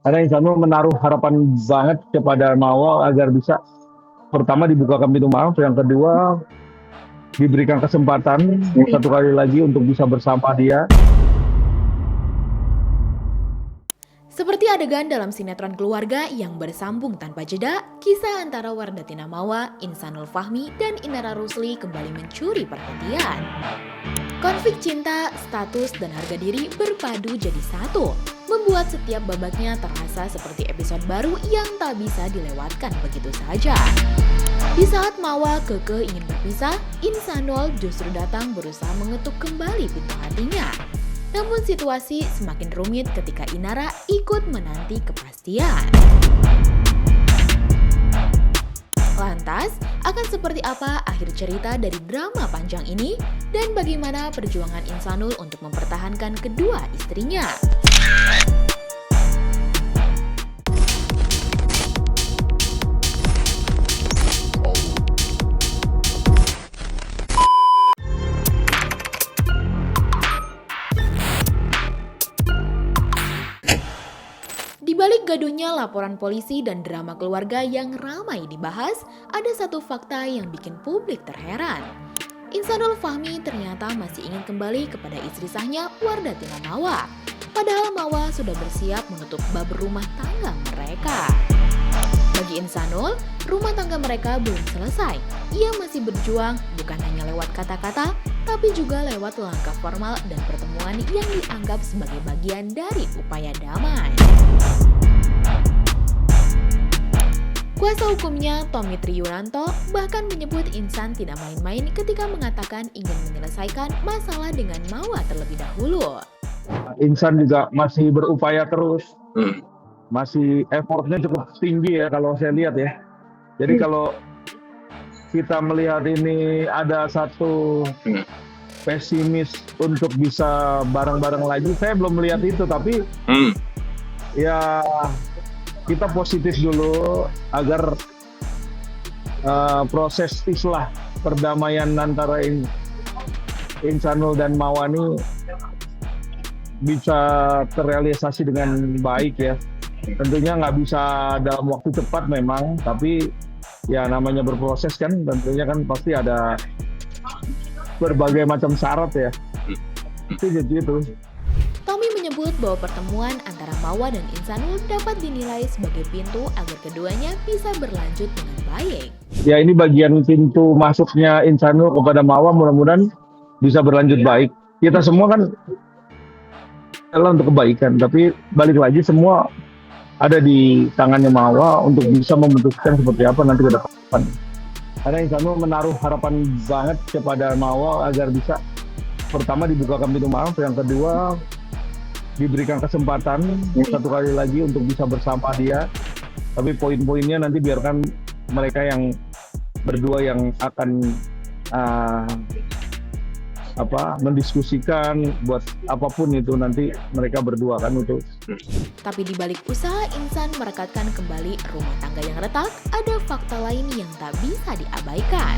Karena Insanul menaruh harapan banget kepada Mawar agar bisa pertama dibukakan pintu maaf, yang kedua diberikan kesempatan satu kali lagi untuk bisa bersama dia. Seperti adegan dalam sinetron keluarga yang bersambung tanpa jeda, kisah antara Wardatina Mawa, Insanul Fahmi, dan Inara Rusli kembali mencuri perhatian. Konflik cinta, status, dan harga diri berpadu jadi satu, membuat setiap babaknya terasa seperti episode baru yang tak bisa dilewatkan begitu saja. Di saat Mawa kekeh ingin berpisah, Insanul justru datang berusaha mengetuk kembali pintu hatinya. Namun situasi semakin rumit ketika Inara ikut menanti kepastian. Lantas, akan seperti apa akhir cerita dari drama panjang ini? Dan bagaimana perjuangan Insanul untuk mempertahankan kedua istrinya? Di balik gaduhnya laporan polisi dan drama keluarga yang ramai dibahas, ada satu fakta yang bikin publik terheran. Insanul Fahmi ternyata masih ingin kembali kepada istri sahnya Wardatina Mawa. Padahal Mawa sudah bersiap menutup bab rumah tangga mereka. Bagi Insanul, rumah tangga mereka belum selesai. Ia masih berjuang bukan hanya lewat kata-kata, tapi juga lewat langkah formal dan pertemuan yang dianggap sebagai bagian dari upaya damai. Kuasa hukumnya, Tommy Triunanto, bahkan menyebut Insan tidak main-main ketika mengatakan ingin menyelesaikan masalah dengan Mawa terlebih dahulu. Insan juga masih berupaya terus, masih effortnya cukup tinggi ya kalau saya lihat ya. Jadi kalau kita melihat ini ada satu pesimis untuk bisa bareng-bareng lagi, saya belum melihat itu, tapi ya kita positif dulu agar proses islah perdamaian antara Insanul dan Mawa ini bisa terrealisasi dengan baik ya. Tentunya nggak bisa dalam waktu cepat memang, tapi ya namanya berproses kan, tentunya kan pasti ada berbagai macam syarat ya. Itu gitu. Tommy menyebut bahwa pertemuan antara Mawa dan Insanul dapat dinilai sebagai pintu agar keduanya bisa berlanjut dengan baik. Ya ini bagian pintu masuknya Insanul kepada Mawa, mudah-mudahan bisa berlanjut baik. Kita semua kan adalah untuk kebaikan, tapi balik lagi semua ada di tangannya Mawa untuk bisa memutuskan seperti apa nanti ke depan. Karena Insanul menaruh harapan banget kepada Mawa agar bisa pertama dibukakan pintu maaf, yang kedua diberikan kesempatan satu kali lagi untuk bisa bersama dia. Tapi poin-poinnya nanti biarkan mereka yang berdua yang akan mendiskusikan buat apapun itu, nanti mereka berdua kan itu. Tapi di balik usaha Insan merekatkan kembali rumah tangga yang retak, ada fakta lain yang tak bisa diabaikan.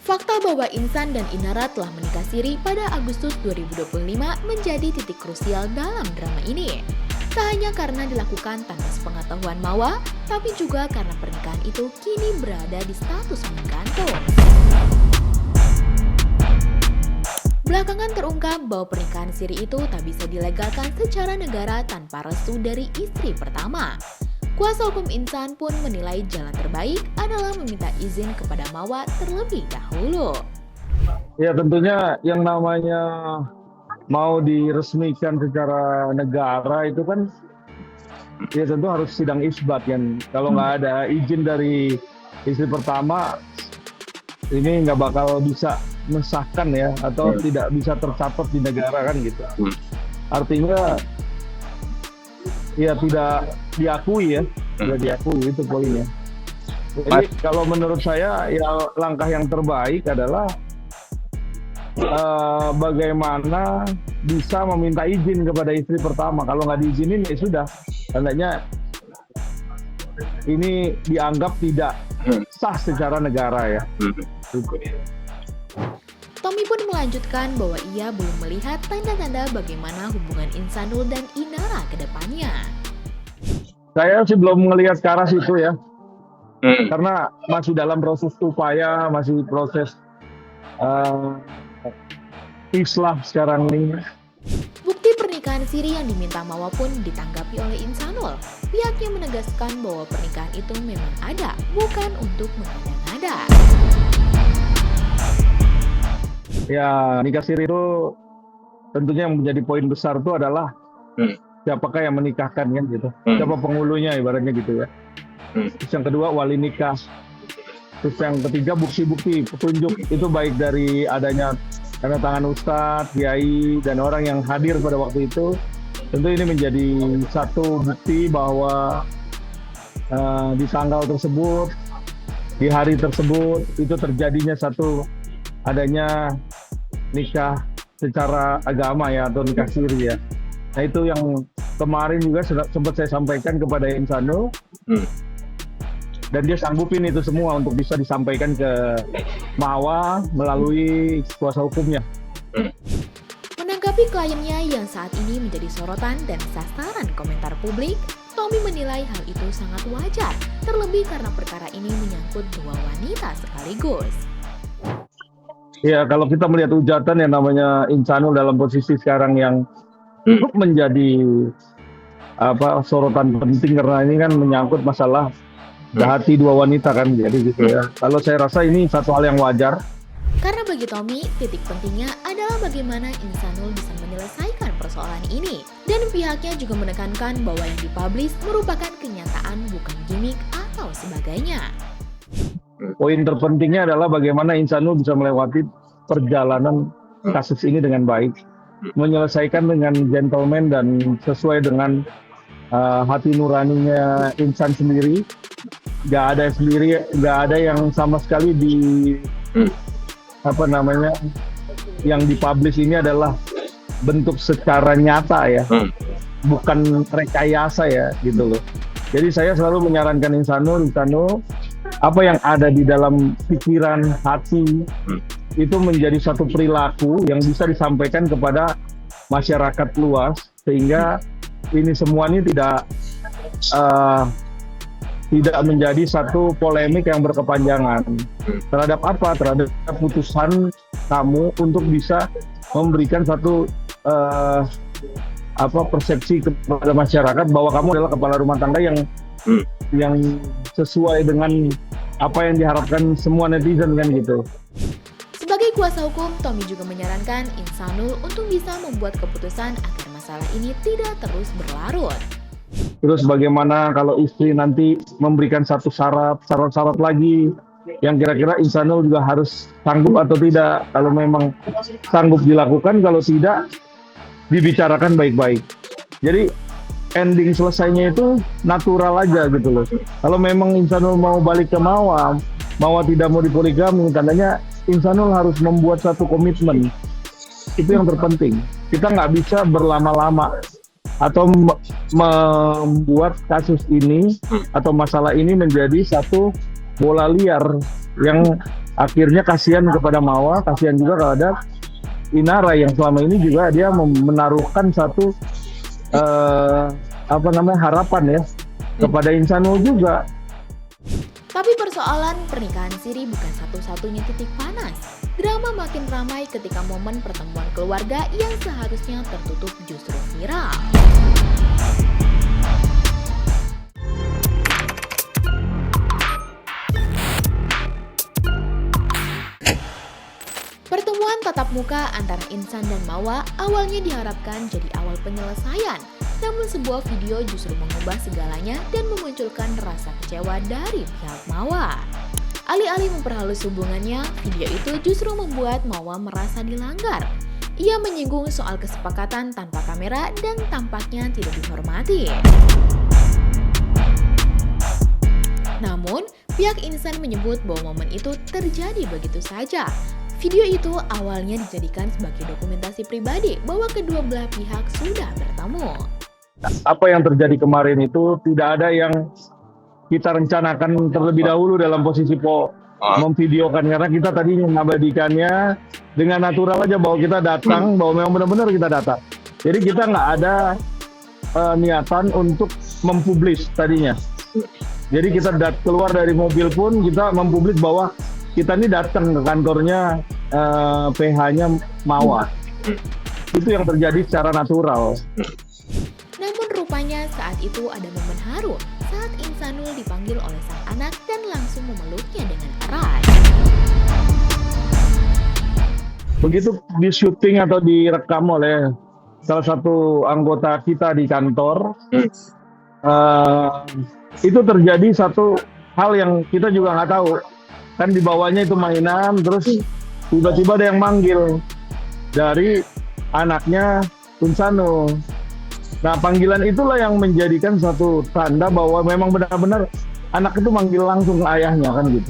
Fakta bahwa Insan dan Inara telah menikah siri pada Agustus 2025 menjadi titik krusial dalam drama ini. Tak hanya karena dilakukan tanpa sepengetahuan Mawa, tapi juga karena pernikahan itu kini berada di status menggantung. Belakangan terungkap bahwa pernikahan siri itu tak bisa dilegalkan secara negara tanpa restu dari istri pertama. Kuasa hukum Insan pun menilai jalan terbaik adalah meminta izin kepada Mawa terlebih dahulu. Ya tentunya yang namanya mau diresmikan secara negara itu kan ya tentu harus sidang isbat kan. Kalau nggak ada izin dari istri pertama, ini nggak bakal bisa mensahkan ya, atau tidak bisa tercatat di negara kan gitu. Artinya ya tidak diakui ya, tidak diakui, itu poinnya. Jadi kalau menurut saya ya langkah yang terbaik adalah bagaimana bisa meminta izin kepada istri pertama. Kalau nggak diizinin ya sudah, tandanya ini dianggap tidak sah secara negara ya. Tommy pun melanjutkan bahwa ia belum melihat tanda-tanda bagaimana hubungan Insanul dan Inara ke depannya. Saya sih belum melihat ke arah situ ya, karena masih dalam proses upaya, masih proses islah sekarang ini. Bukti pernikahan siri yang diminta Mawa pun ditanggapi oleh Insanul. Pihaknya menegaskan bahwa pernikahan itu memang ada, bukan untuk mengada-ngada. Ya, nikah siri itu tentunya yang menjadi poin besar itu adalah siapakah yang menikahkan kan gitu. Siapa penghulunya ibaratnya gitu ya. Terus yang kedua wali nikah. Terus yang ketiga bukti-bukti petunjuk itu baik dari adanya tanda tangan ustadz, kiai dan orang yang hadir pada waktu itu. Tentu ini menjadi satu bukti bahwa di tanggal tersebut, di hari tersebut itu terjadinya satu adanya nikah secara agama ya, atau nikah siri ya. Nah itu yang kemarin juga sempat saya sampaikan kepada Insanul, dan dia sanggupin itu semua untuk bisa disampaikan ke Mawa melalui kuasa hukumnya. Menanggapi kliennya yang saat ini menjadi sorotan dan sasaran komentar publik, Tommy menilai hal itu sangat wajar, terlebih karena perkara ini menyangkut dua wanita sekaligus. Ya, kalau kita melihat hujatan yang namanya Insanul dalam posisi sekarang yang menjadi sorotan penting, karena ini kan menyangkut masalah hati dua wanita kan, jadi gitu ya. Kalau saya rasa ini satu hal yang wajar. Karena bagi Tommy, titik pentingnya adalah bagaimana Insanul bisa menyelesaikan persoalan ini. Dan pihaknya juga menekankan bahwa yang dipublish merupakan kenyataan, bukan gimmick atau sebagainya. Poin terpentingnya adalah bagaimana Insanul bisa melewati perjalanan kasus ini dengan baik, menyelesaikan dengan gentleman dan sesuai dengan hati nuraninya insan sendiri. Gak ada yang sama sekali yang dipublish ini adalah bentuk secara nyata ya, bukan rekayasa ya gitu loh. Jadi saya selalu menyarankan Insanul, apa yang ada di dalam pikiran, hati, itu menjadi satu perilaku yang bisa disampaikan kepada masyarakat luas, sehingga ini semua ini tidak menjadi satu polemik yang berkepanjangan. Terhadap apa? Terhadap putusan kamu untuk bisa memberikan satu persepsi kepada masyarakat bahwa kamu adalah kepala rumah tangga yang sesuai dengan apa yang diharapkan semua netizen kan gitu. Sebagai kuasa hukum, Tommy juga menyarankan Insanul untuk bisa membuat keputusan agar masalah ini tidak terus berlarut. Terus bagaimana kalau istri nanti memberikan satu syarat lagi yang kira-kira Insanul juga harus sanggup atau tidak. Kalau memang sanggup dilakukan, kalau tidak dibicarakan baik-baik. Jadi ending selesainya itu natural aja gitu loh. Kalau memang Insanul mau balik ke Mawa tidak mau dipoligami, tandanya Insanul harus membuat satu komitmen. Itu yang terpenting. Kita nggak bisa berlama-lama atau membuat kasus ini atau masalah ini menjadi satu bola liar yang akhirnya kasihan kepada Mawa, kasihan juga kepada Inara yang selama ini juga dia menaruhkan satu harapan ya kepada Insanul juga. Tapi persoalan pernikahan siri bukan satu-satunya titik panas. Drama makin ramai ketika momen pertemuan keluarga yang seharusnya tertutup justru viral. Pertemuan tatap muka antara Insan dan Mawa awalnya diharapkan jadi awal penyelesaian. Namun sebuah video justru mengubah segalanya dan memunculkan rasa kecewa dari pihak Mawa. Alih-alih memperhalus hubungannya, video itu justru membuat Mawa merasa dilanggar. Ia menyinggung soal kesepakatan tanpa kamera dan tampaknya tidak dihormati. Namun, pihak Insan menyebut bahwa momen itu terjadi begitu saja. Video itu awalnya dijadikan sebagai dokumentasi pribadi bahwa kedua belah pihak sudah bertemu. Apa yang terjadi kemarin itu tidak ada yang kita rencanakan terlebih dahulu dalam posisi memvideokan, karena kita tadi mengabadikannya dengan natural aja bahwa kita datang, bahwa memang benar-benar kita datang. Jadi kita nggak ada niatan untuk mempublis tadinya. Jadi kita keluar dari mobil pun kita mempublis bahwa kita ini datang ke kantornya PH-nya Mawa. Itu yang terjadi secara natural. Namun rupanya saat itu ada momen haru saat Insanul dipanggil oleh sang anak dan langsung memeluknya dengan erat. Begitu di syuting atau direkam oleh salah satu anggota kita di kantor, itu terjadi satu hal yang kita juga nggak tahu. Kan di bawahnya itu mainan, terus tiba-tiba ada yang manggil dari anaknya Insanul. Nah, panggilan itulah yang menjadikan satu tanda bahwa memang benar-benar anak itu manggil langsung ke ayahnya, kan gitu.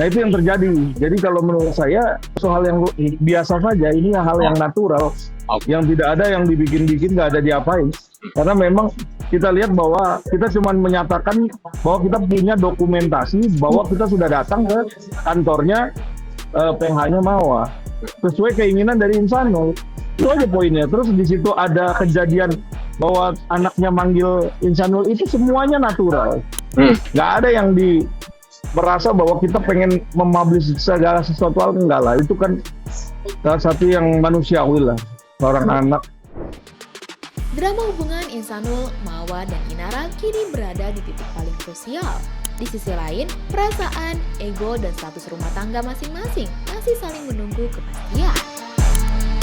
Nah, itu yang terjadi. Jadi kalau menurut saya soal yang biasa saja, ini hal yang natural, yang tidak ada yang dibikin-bikin, nggak ada diapain. Karena memang kita lihat bahwa kita cuma menyatakan bahwa kita punya dokumentasi bahwa kita sudah datang ke kantornya PH-nya Mawa sesuai keinginan dari Insanul. Itu aja poinnya. Terus di situ ada kejadian bahwa anaknya manggil Insanul, itu semuanya natural. Nggak ada yang merasa bahwa kita pengen mempublish segala sesuatu hal, enggak lah. Itu kan salah satu yang manusiawi lah, seorang anak. Drama hubungan Insanul, Mawa, dan Inara kini berada di titik paling krusial. Di sisi lain, perasaan, ego, dan status rumah tangga masing-masing masih saling menunggu kepastian.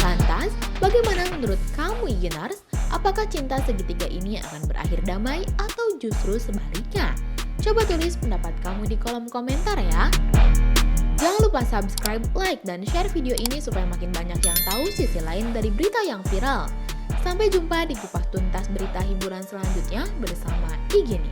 Lantas, bagaimana menurut kamu, Igenars? Apakah cinta segitiga ini akan berakhir damai atau justru sebaliknya? Coba tulis pendapat kamu di kolom komentar ya. Jangan lupa subscribe, like, dan share video ini supaya makin banyak yang tahu sisi lain dari berita yang viral. Sampai jumpa di kupas tuntas berita hiburan selanjutnya bersama Igeni.